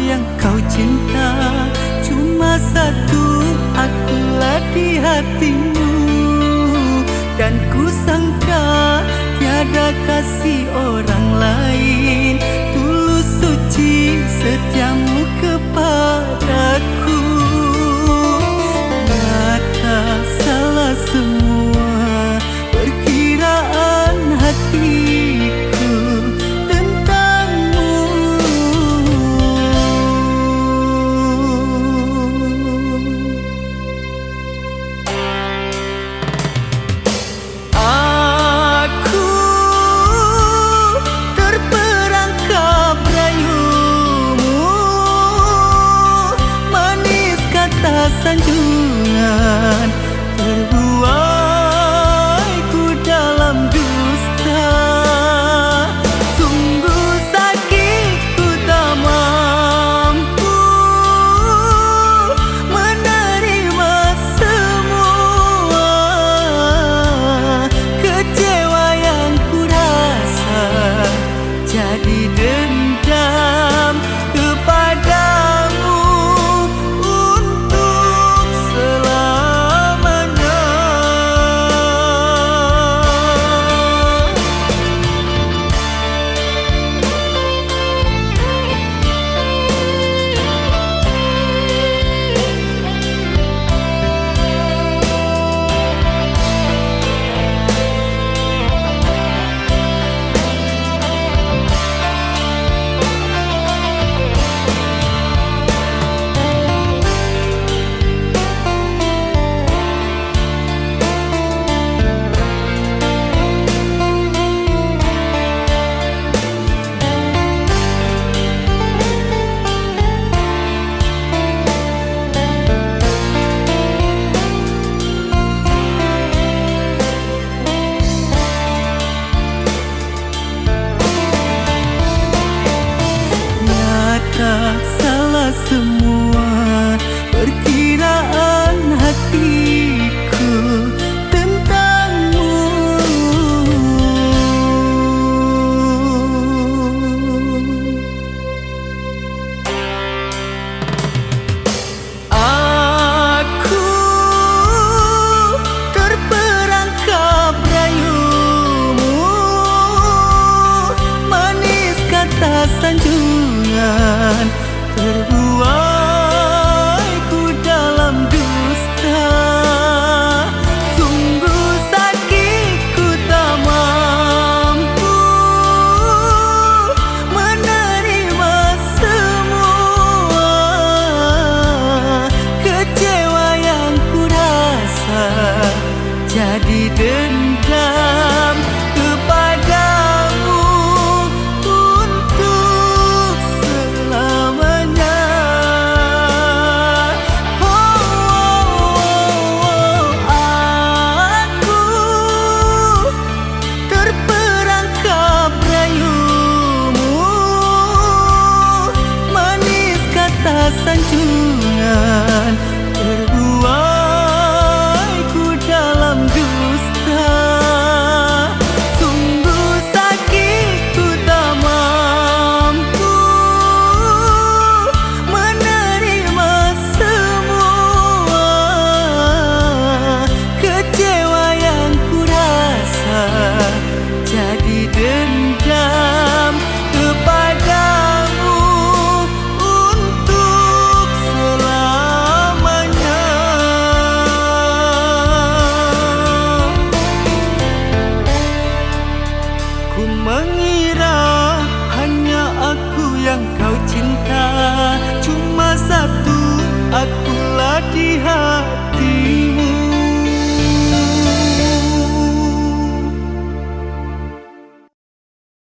yang kau cinta, cuma satu akulah di hatimu. Dan ku sangka tiada kasih orang lain, tulus suci setiamu kepadaku. Nyata salah semua perkiraan hatiku tentangmu. Aku terperangkap rayumu, manis kata sanjungan, terbuai ku dalam dusta. Sungguh sakit ku tak mampu menerima semua kecewa yang ku rasa, jadi dendam kepadamu untuk selamanya. Salah semua perkiraan hatiku tentangmu. Aku terperangkap rayumu, manis kata sanjungan, terbuai ku dalam dusta. Sungguh sakit ku tak mampu menerima semua kecewa yang ku rasa, jadi